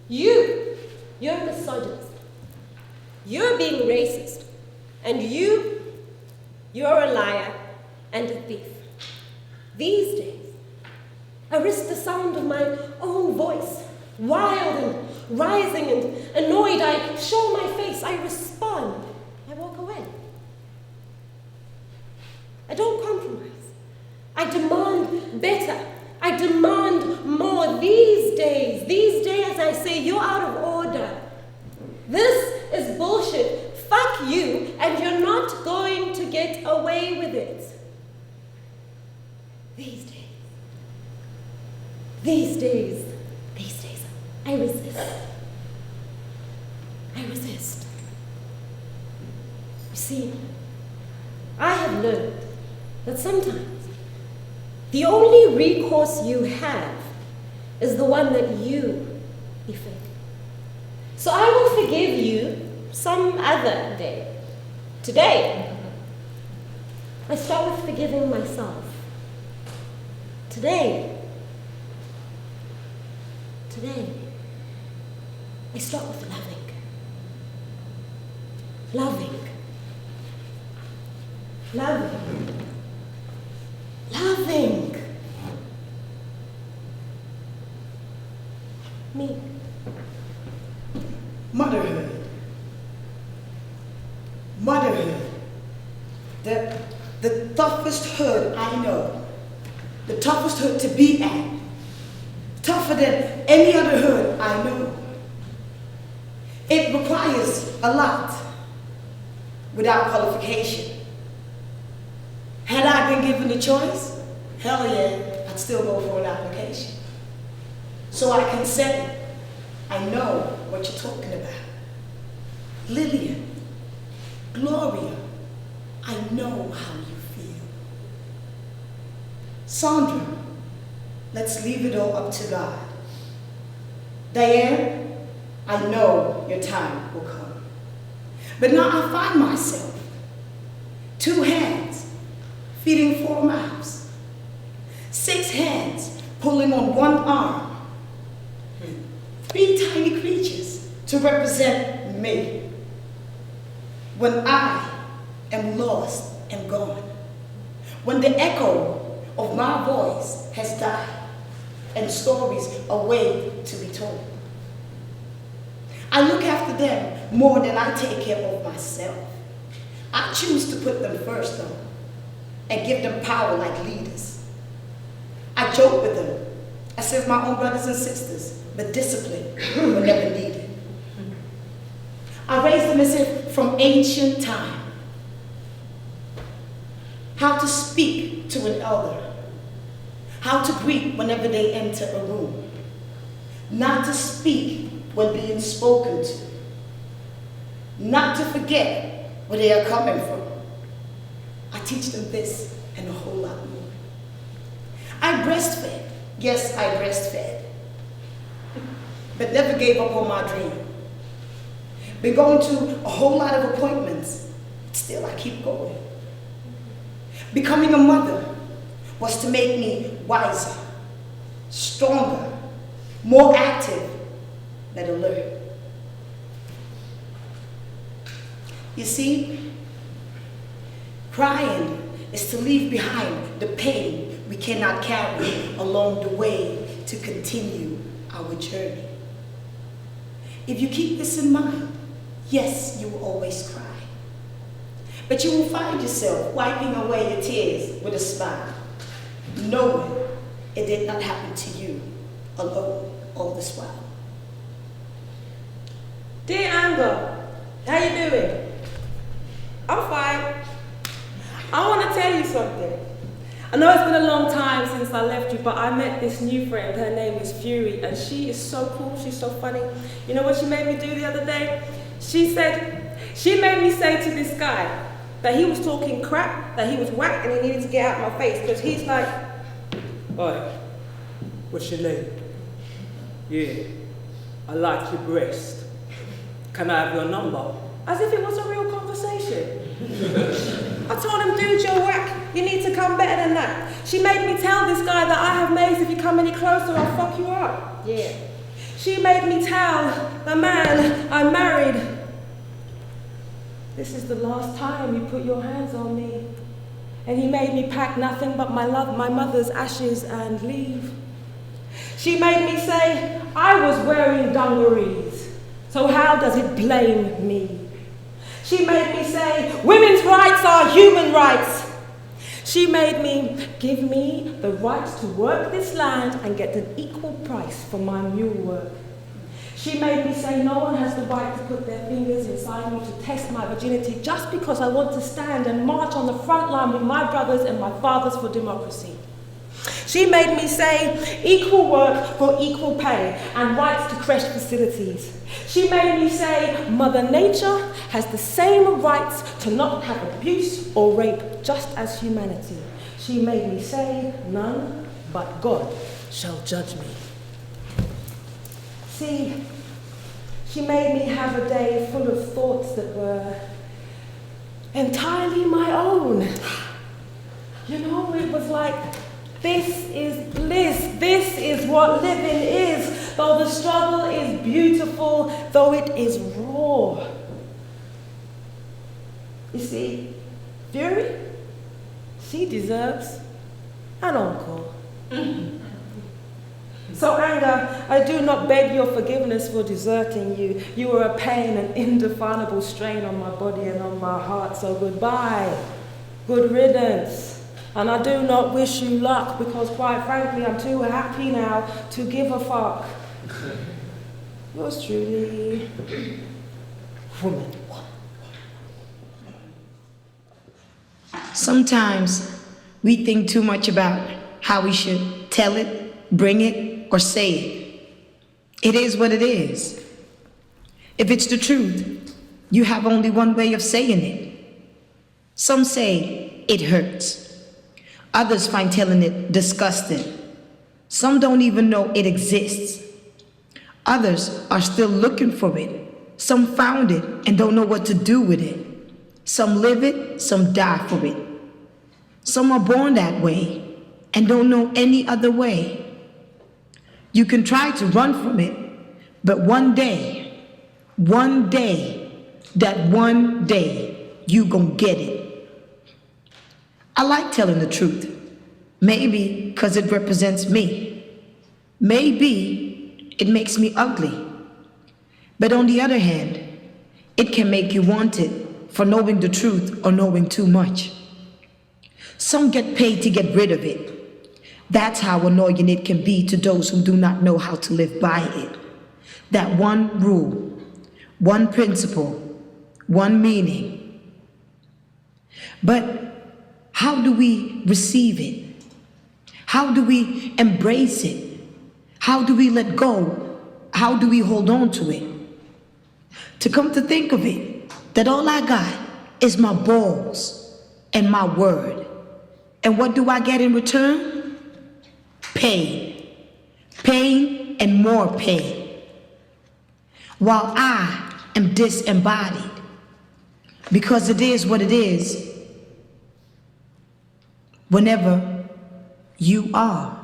You're a misogynist. You're being racist. And you're a liar and a thief. These days, I risk the sound of my own voice, wild and rising and annoyed. I show my face, I respond, I walk away. I don't compromise. I demand better. I demand more. These days I say, you're out of order. This is bullshit. Fuck you, and you're not going to get away with it. These days, I resist. I resist. You see, I have learned that sometimes the only recourse you have is the one that you effect. So I will forgive you some other day. Today, I start with forgiving myself. Today, I start with loving me. Motherhood. The toughest hood I know. The toughest hood to be at. Tougher than any other hood I know. It requires a lot without qualification. Had I been given the choice, hell yeah, I'd still go for an application. So I can say, I know what you're talking about. Lillian, Gloria, I know how you feel. Sandra, let's leave it all up to God. Diane, I know your time will come. But now I find myself, 2 hands feeding 4 mouths, 6 hands pulling on 1 arm, 3 tiny creatures to represent me. When I am lost and gone, when the echo of my voice has died and stories await to be told, I look after them more than I take care of myself. I choose to put them first though, and give them power like leaders. I joke with them as if my own brothers and sisters, but discipline were never needed. I raised them as if from ancient time. How to speak to an elder. How to greet whenever they enter a room. Not to speak when being spoken to. Not to forget where they are coming from. I teach them this and a whole lot more. I breastfed. Yes, I breastfed. But never gave up on my dream. Been going to a whole lot of appointments, but still I keep going. Becoming a mother was to make me wiser, stronger, more active, but alert. You see, crying is to leave behind the pain we cannot carry along the way to continue our journey. If you keep this in mind, yes, you will always cry. But you will find yourself wiping away your tears with a smile, knowing it did not happen to you alone all this while. Dear Amber, how you doing? I'm fine. I want to tell you something. I know it's been a long time since I left you, but I met this new friend. Her name is Fury, and she is so cool. She's so funny. You know what she made me do the other day? She made me say to this guy that he was talking crap, that he was whack, and he needed to get out of my face, because he's like, "Oi, what's your name? Yeah, I like your breast. Can I have your number?" As if it was a real conversation. I told him, "Dude, you're whack. You need to come better than that." She made me tell this guy that I have mates. If you come any closer, I'll fuck you up. Yeah. She made me tell the man I married, this is the last time you put your hands on me. And he made me pack nothing but my mother's ashes and leave. She made me say I was wearing dungarees, so how does it blame me? She made me say women's rights are human rights. She made me give me the right to work this land and get an equal price for my mule work. She made me say no one has the right to put their fingers inside me to test my virginity just because I want to stand and march on the front line with my brothers and my fathers for democracy. She made me say equal work for equal pay and rights to creche facilities. She made me say Mother Nature has the same rights to not have abuse or rape just as humanity. She made me say none but God shall judge me. See, she made me have a day full of thoughts that were entirely my own. You know, it was like, this is bliss, this is what living is, though the struggle is beautiful, though it is raw. You see, Fury, she deserves an encore. So anger, I do not beg your forgiveness for deserting you. You were a pain, an indefinable strain on my body and on my heart, so goodbye, good riddance. And I do not wish you luck because quite frankly, I'm too happy now to give a fuck. Yours truly, Woman. Sometimes we think too much about how we should tell it, bring it, or say it. It is what it is. If it's the truth, you have only one way of saying it. Some say it hurts. Others find telling it disgusting. Some don't even know it exists. Others are still looking for it. Some found it and don't know what to do with it. Some live it, some die for it. Some are born that way and don't know any other way. You can try to run from it, but one day, you gon' get it. I like telling the truth. Maybe because it represents me. Maybe it makes me ugly. But on the other hand, it can make you wanted for knowing the truth or knowing too much. Some get paid to get rid of it. That's how annoying it can be to those who do not know how to live by it. That one rule, one principle, one meaning. But how do we receive it? How do we embrace it? How do we let go? How do we hold on to it? To come to think of it, that all I got is my balls and my word. And what do I get in return? Pain. Pain and more pain. While I am disembodied. Because it is what it is. Whenever you are.